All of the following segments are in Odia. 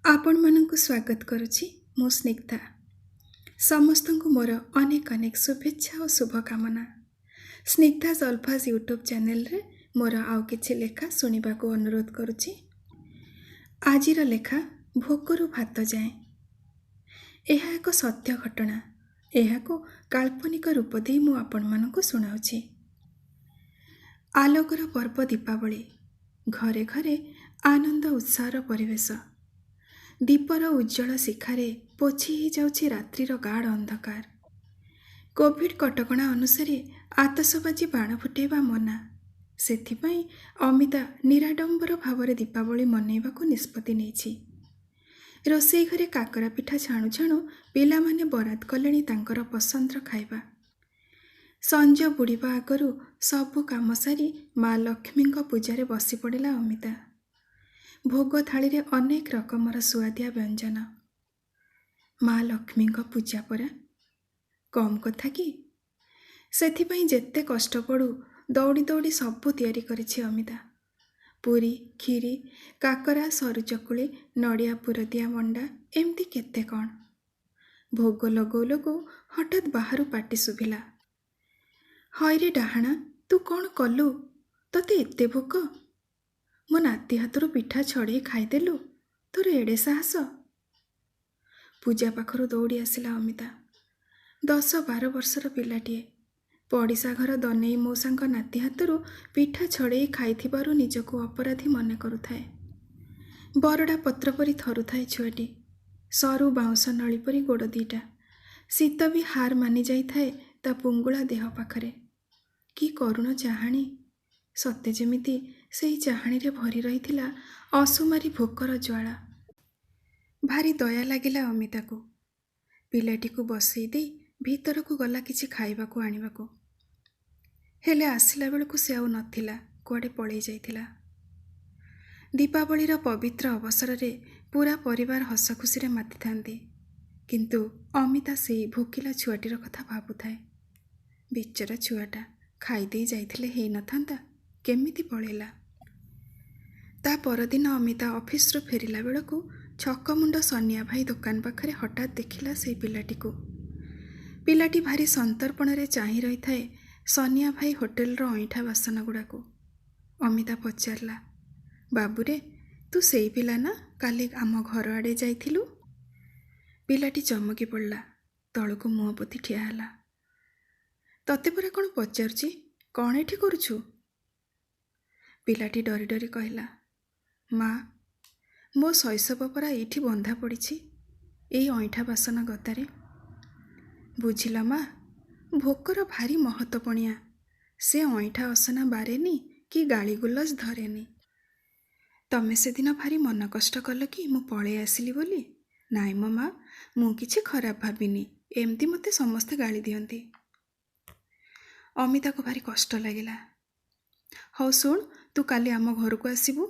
ଆପଣମାନଙ୍କୁ ସ୍ୱାଗତ କରୁଛି ମୁଁ ସ୍ନିଗ୍ଧା। ସମସ୍ତଙ୍କୁ ମୋର ଅନେକ ଅନେକ ଶୁଭେଚ୍ଛା ଓ ଶୁଭକାମନା। ସ୍ନିଗ୍ଧା ସଲ୍ଫାସ୍ ୟୁଟ୍ୟୁବ୍ ଚ୍ୟାନେଲରେ ମୋର ଆଉ କିଛି ଲେଖା ଶୁଣିବାକୁ ଅନୁରୋଧ କରୁଛି। ଆଜିର ଲେଖା ଭୋକରୁ ଭାତ ଯାଏଁ। ଏହା ଏକ ସତ୍ୟ ଘଟଣା। ଏହାକୁ କାଳ୍ପନିକ ରୂପ ଦେଇ ମୁଁ ଆପଣମାନଙ୍କୁ ଶୁଣାଉଛି। ଆଲୋକର ପର୍ବ ଦୀପାବଳି। ଘରେ ଘରେ ଆନନ୍ଦ ଉତ୍ସାହର ପରିବେଶ। ଦୀପର ଉଜ୍ଜଳ ଶିଖାରେ ପୋଛି ହେଇଯାଉଛି ରାତ୍ରିର ଗାଢ଼ ଅନ୍ଧକାର। କୋଭିଡ୍ କଟକଣା ଅନୁସାରେ ଆତସବାଜି ବାଣ ଫୁଟାଇବା ମନା। ସେଥିପାଇଁ ଅମିତା ନିରାଡମ୍ବର ଭାବରେ ଦୀପାବଳି ମନେଇବାକୁ ନିଷ୍ପତ୍ତି ନେଇଛି। ରୋଷେଇ ଘରେ କାକରା ପିଠା ଛାଣୁ ଛାଣୁ ପିଲାମାନେ ବରାଦ କଲେଣି ତାଙ୍କର ପସନ୍ଦର ଖାଇବା। ସଞ୍ଜ ବୁଡ଼ିବା ଆଗରୁ ସବୁ କାମ ସାରି ମା ଲକ୍ଷ୍ମୀଙ୍କ ପୂଜାରେ ବସି ପଡ଼ିଲା ଅମିତା। ଭୋଗ ଥାଳିରେ ଅନେକ ରକମର ସୁଆଦିଆ ବ୍ୟଞ୍ଜନ। ମା ଲକ୍ଷ୍ମୀଙ୍କ ପୂଜା ପରା, କମ୍ କଥା କି? ସେଥିପାଇଁ ଯେତେ କଷ୍ଟ ପଡ଼ୁ ଦୌଡ଼ି ଦୌଡ଼ି ସବୁ ତିଆରି କରିଛି ଅମିତା। ପୁରୀ, କ୍ଷୀରି, କାକରା, ସରୁ ଚକୁଳି, ନଡ଼ିଆ ପୁରଦିଆ ମଣ୍ଡା, ଏମିତି କେତେ କ'ଣ। ଭୋଗ ଲଗଉ ଲଗଉ ହଠାତ୍ ବାହାରୁ ପାଟି ଶୁଭିଲା, ହଇରେ ଡାହାଣା, ତୁ କ'ଣ କଲୁ? ତତେ ଏତେ ଭୋକ? ମୋ ନାତି ହାତରୁ ପିଠା ଛଡ଼େଇ ଖାଇଦେଲୁ? ତୋର ଏଡ଼େ ସାହସ? ପୂଜା ପାଖରୁ ଦୌଡ଼ି ଆସିଲା ଅମିତା। 10-12 ବର୍ଷର ପିଲାଟିଏ। ପଡ଼ିଶା ଘର ଦନେଇ ମଉସାଙ୍କ ନାତି ହାତରୁ ପିଠା ଛଡ଼େଇ ଖାଇଥିବାରୁ ନିଜକୁ ଅପରାଧୀ ମନେ କରୁଥାଏ। ବରଡ଼ା ପତ୍ର ପରି ଥରୁଥାଏ ଛୁଆଟି। ସରୁ ବାଉଁଶ ନଳି ପରି ଗୋଡ଼ ଦିଟା। ଶୀତ ବି ହାର ମାନି ଯାଇଥାଏ ତା ପୁଙ୍ଗୁଳା ଦେହ ପାଖରେ। କି କରୁଣ ଚାହାଣୀ! ସତେ ଯେମିତି ସେହି ଚାହାଣୀରେ ଭରି ରହିଥିଲା ଅସୁମାରୀ ଭୋକର ଜ୍ୱାଳା। ଭାରି ଦୟା ଲାଗିଲା ଅମିତାକୁ। ପିଲାଟିକୁ ବସେଇ ଦେଇ ଭିତରକୁ ଗଲା କିଛି ଖାଇବାକୁ ଆଣିବାକୁ। ହେଲେ ଆସିଲା ବେଳକୁ ସେ ଆଉ ନଥିଲା, କୁଆଡ଼େ ପଳେଇ ଯାଇଥିଲା। ଦୀପାବଳିର ପବିତ୍ର ଅବସରରେ ପୁରା ପରିବାର ହସ ଖୁସିରେ ମାତିଥାନ୍ତି। କିନ୍ତୁ ଅମିତା ସେଇ ଭୋକିଲା ଛୁଆଟିର କଥା ଭାବୁଥାଏ। ବିଚରା ଛୁଆଟା, ଖାଇଦେଇ ଯାଇଥିଲେ ହେଇନଥାନ୍ତା, କେମିତି ପଳେଇଲା? ତା ପରଦିନ ଅମିତା ଅଫିସରୁ ଫେରିଲା ବେଳକୁ ଛକମୁଣ୍ଡ ସନିଆ ଭାଇ ଦୋକାନ ପାଖରେ ହଠାତ୍ ଦେଖିଲା ସେଇ ପିଲାଟିକୁ। ପିଲାଟି ଭାରି ସନ୍ତର୍ପଣରେ ଚାହିଁ ରହିଥାଏ ସନିଆ ଭାଇ ହୋଟେଲର ଅଇଁଠା ବାସନ ଗୁଡ଼ାକୁ। ଅମିତା ପଚାରିଲା, ବାବୁରେ, ତୁ ସେଇ ପିଲା ନା କାଲି ଆମ ଘର ଆଡ଼େ ଯାଇଥିଲୁ? ପିଲାଟି ଚମକି ପଡ଼ିଲା, ତଳକୁ ମୁହଁ ପୋତି ଠିଆ ହେଲା। ତତେ ପରା କ'ଣ ପଚାରୁଛି, କ'ଣ ଏଠି କରୁଛୁ? ପିଲାଟି ଡରି ଡରି କହିଲା, ମା, ମୋ ଶୈଶବ ପରା ଏଇଠି ବନ୍ଧା ପଡ଼ିଛି, ଏଇ ଅଇଁଠା ବାସନ ଗଦାରେ। ବୁଝିଲ ମା, ଭୋକର ଭାରି ମହତପଣିଆ। ସେ ଅଇଁଠା ଅସନା ବାରେନି କି ଗାଳିଗୁଲଜ ଧରେନି। ତମେ ସେଦିନ ଭାରି ମନ କଷ୍ଟ କଲ କି ମୁଁ ପଳେଇ ଆସିଲି ବୋଲି? ନାଇଁ ମୋ ମା, ମୁଁ କିଛି ଖରାପ ଭାବିନି, ଏମିତି ମୋତେ ସମସ୍ତେ ଗାଳି ଦିଅନ୍ତି। ଅମିତାକୁ ଭାରି କଷ୍ଟ ଲାଗିଲା। ହଉ ଶୁଣ, ତୁ କାଲି ଆମ ଘରକୁ ଆସିବୁ।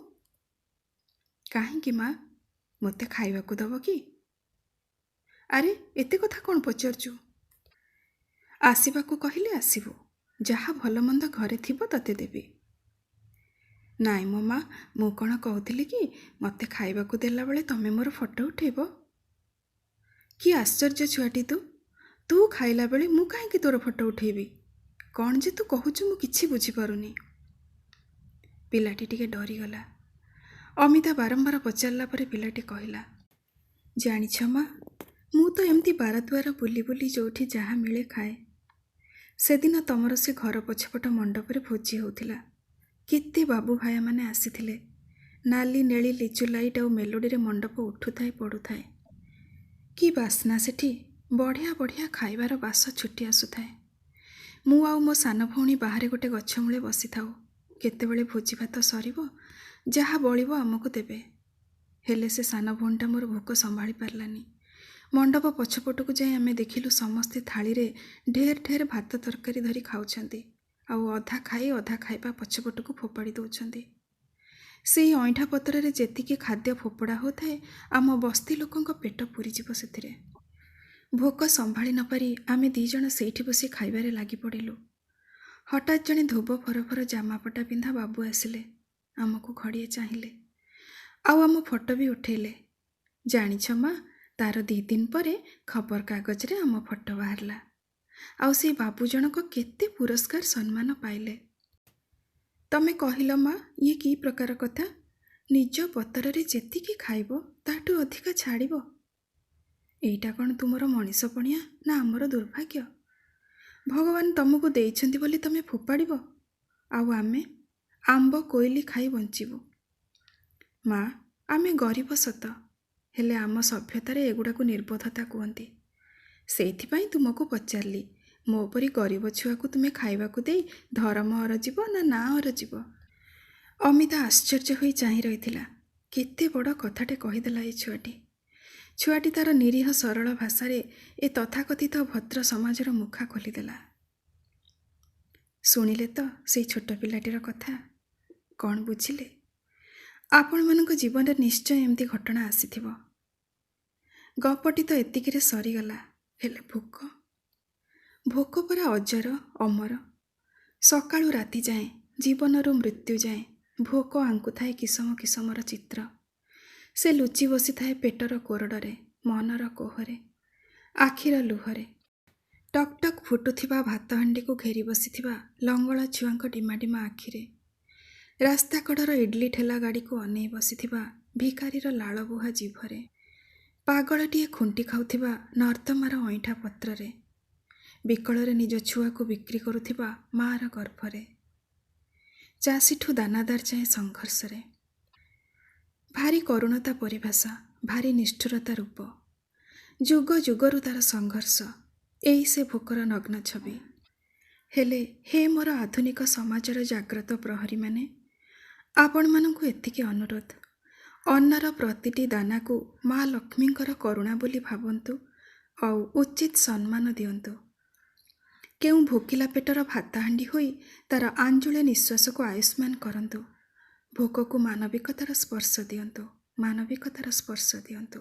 କାହିଁକି ମା? ମୋତେ ଖାଇବାକୁ ଦେବ କି? ଆରେ, ଏତେ କଥା କ'ଣ ପଚାରୁଛୁ? ଆସିବାକୁ କହିଲେ ଆସିବୁ, ଯାହା ଭଲ ମନ୍ଦ ଘରେ ଥିବ ତତେ ଦେବି। ନାଇଁ ମୋ ମା, ମୁଁ କ'ଣ କହୁଥିଲି କି ମୋତେ ଖାଇବାକୁ ଦେଲାବେଳେ ତମେ ମୋର ଫଟୋ ଉଠେଇବ? କି ଆଶ୍ଚର୍ଯ୍ୟ ଛୁଆଟି ତୁ! ତୁ ଖାଇଲା ବେଳେ ମୁଁ କାହିଁକି ତୋର ଫଟୋ ଉଠେଇବି? କ'ଣ ଯେ ତୁ କହୁଛୁ ମୁଁ କିଛି ବୁଝିପାରୁନି। ପିଲାଟି ଟିକେ ଡରିଗଲା। ଅମିତା ବାରମ୍ବାର ପଚାରିଲା ପରେ ପିଲାଟି କହିଲା, ଜାଣିଛ ମା, ମୁଁ ତ ଏମିତି ବାରଦୁଆର ବୁଲି ବୁଲି ଯେଉଁଠି ଯାହା ମିଳେ ଖାଏ। ସେଦିନ ତମର ସେ ଘର ପଛପଟ ମଣ୍ଡପରେ ଭୋଜି ହେଉଥିଲା। କେତେ ବାବୁ ଭାୟାମାନେ ଆସିଥିଲେ। ନାଲି ନେଳି ଲିଚୁ ଲାଇଟ୍ ଆଉ ମେଲୋଡ଼ିରେ ମଣ୍ଡପ ଉଠୁଥାଏ ପଡ଼ୁଥାଏ। କି ବାସ୍ନା ସେଠି! ବଢ଼ିଆ ବଢ଼ିଆ ଖାଇବାର ବାସ ଛୁଟି ଆସୁଥାଏ। ମୁଁ ଆଉ ମୋ ସାନ ଭଉଣୀ ବାହାରେ ଗୋଟେ ଗଛ ମୂଳେ ବସିଥାଉ। କେତେବେଳେ ଭୋଜି ଭାତ ସରିବ, ଯାହା ବଳିବ ଆମକୁ ଦେବେ। ହେଲେ ସେ ସାନ ଭଉଣୀଟା ମୋର ଭୋକ ସମ୍ଭାଳି ପାରିଲାନି। ମଣ୍ଡପ ପଛପଟକୁ ଯାଇ ଆମେ ଦେଖିଲୁ ସମସ୍ତେ ଥାଳିରେ ଢେର ଢେର ଭାତ ତରକାରୀ ଧରି ଖାଉଛନ୍ତି, ଆଉ ଅଧା ଖାଇ ଅଧା ଖାଇବା ପଛପଟକୁ ଫୋପାଡ଼ି ଦେଉଛନ୍ତି। ସେଇ ଅଇଁଠା ପତ୍ରରେ ଯେତିକି ଖାଦ୍ୟ ଫୋପଡ଼ା ହେଉଥାଏ, ଆମ ବସ୍ତି ଲୋକଙ୍କ ପେଟ ପୁରିଯିବ ସେଥିରେ। ଭୋକ ସମ୍ଭାଳି ନ ପାରି ଆମେ 2 ଜଣ ସେଇଠି ବସି ଖାଇବାରେ ଲାଗି ପଡ଼ିଲୁ। ହଠାତ୍ ଜଣେ ଧୋବ ଫରଫର ଜାମାପଟା ପିନ୍ଧା ବାବୁ ଆସିଲେ। ଆମକୁ ଘଡ଼ିଏ ଚାହିଁଲେ, ଆଉ ଆମ ଫଟୋ ବି ଉଠେଇଲେ। ଜାଣିଛ ମା, ତାର 2 ଦିନ ପରେ ଖବରକାଗଜରେ ଆମ ଫଟୋ ବାହାରିଲା। ଆଉ ସେ ବାବୁ ଜଣକ କେତେ ପୁରସ୍କାର ସମ୍ମାନ ପାଇଲେ। ତମେ କହିଲ ମା, ଇଏ କି ପ୍ରକାର କଥା? ନିଜ ପତରରେ ଯେତିକି ଖାଇବ ତାଠୁ ଅଧିକା ଛାଡ଼ିବ। ଏଇଟା କ'ଣ ତୁମର ମଣିଷପଣିଆ ନା ଆମର ଦୁର୍ଭାଗ୍ୟ? ଭଗବାନ ତମକୁ ଦେଇଛନ୍ତି ବୋଲି ତମେ ଫୋପାଡ଼ିବ, ଆଉ ଆମେ ଆମ୍ବ କୋଇଲି ଖାଇ ବଞ୍ଚିବୁ। ମା, ଆମେ ଗରିବ ସତ, ହେଲେ ଆମ ସଭ୍ୟତାରେ ଏଗୁଡ଼ାକୁ ନିର୍ବୋଧତା କୁହନ୍ତି। ସେଇଥିପାଇଁ ତୁମକୁ ପଚାରିଲି, ମୋ ପରି ଗରିବ ଛୁଆକୁ ତୁମେ ଖାଇବାକୁ ଦେଇ ଧର୍ମ ଅରଜିବ ନା ନାଁ ଅରଜିବ? ଅମିତା ଆଶ୍ଚର୍ଯ୍ୟ ହୋଇ ଚାହିଁ ରହିଥିଲା। କେତେ ବଡ଼ କଥାଟେ କହିଦେଲା ଏ ଛୁଆଟି ତାର ନିରୀହ ସରଳ ଭାଷାରେ ଏ ତଥାକଥିତ ଭଦ୍ର ସମାଜର ମୁଖା ଖୋଲିଦେଲା। ଶୁଣିଲେ ତ ସେଇ ଛୋଟ ପିଲାଟିର କଥା? କ'ଣ ବୁଝିଲେ? ଆପଣମାନଙ୍କ ଜୀବନରେ ନିଶ୍ଚୟ ଏମିତି ଘଟଣା ଆସିଥିବ। ଗପଟି ତ ଏତିକିରେ ସରିଗଲା, ହେଲେ ଭୋକ ପରା ଅଜର ଅମର। ସକାଳୁ ରାତି ଯାଏଁ, ଜୀବନରୁ ମୃତ୍ୟୁ ଯାଏଁ ଭୋକ ଆଙ୍କୁଥାଏ କିସମ କିସମର ଚିତ୍ର। ସେ ଲୁଚି ବସିଥାଏ ପେଟର କୋରଡ଼ରେ, ମନର କୋହରେ, ଆଖିର ଲୁହରେ। ଟକ୍ ଟକ୍ ଫୁଟୁଥିବା ଭାତ ହାଣ୍ଡିକୁ ଘେରି ବସିଥିବା ଲଙ୍ଗଳା ଛୁଆଙ୍କ ଡିମାଡିମା ଆଖିରେ, ରାସ୍ତା କଡ଼ର ଇଡ୍ଲି ଠେଲା ଗାଡ଼ିକୁ ଅନେଇ ବସିଥିବା ଭିକାରୀର ଲାଳବୁହା ଜିଭରେ, ପାଗଳଟିଏ ଖୁଣ୍ଟି ଖାଉଥିବା ନର୍ଦ୍ଦମାର ଅଇଁଠା ପତ୍ରରେ, ବିକଳରେ ନିଜ ଛୁଆକୁ ବିକ୍ରି କରୁଥିବା ମାଆର ଗର୍ଭରେ, ଚାଷୀଠୁ ଦାନାଦାର ଯାଏଁ ସଂଘର୍ଷରେ। ଭାରି କରୁଣତା ପରିଭାଷା, ଭାରି ନିଷ୍ଠୁରତା ରୂପ। ଯୁଗ ଯୁଗରୁ ତାର ସଂଘର୍ଷ, ଏଇ ସେ ଭୋକର ନଗ୍ନ ଛବି। ହେଲେ ହେ ମୋର ଆଧୁନିକ ସମାଜର ଜାଗ୍ରତ ପ୍ରହରୀମାନେ, ଆପଣମାନଙ୍କୁ ଏତିକି ଅନୁରୋଧ, ଅନ୍ନର ପ୍ରତିଟି ଦାନାକୁ ମା ଲକ୍ଷ୍ମୀଙ୍କର କରୁଣା ବୋଲି ଭାବନ୍ତୁ ଆଉ ଉଚିତ ସମ୍ମାନ ଦିଅନ୍ତୁ। କେଉଁ ଭୋକିଲା ପେଟର ଭାତହାଣ୍ଡି ହୋଇ ତାର ଆଞ୍ଜୁଳେ ନିଶ୍ୱାସକୁ ଆୟୁଷ୍ମାନ କରନ୍ତୁ। ଭୋକକୁ ମାନବିକତାର ସ୍ପର୍ଶ ଦିଅନ୍ତୁ।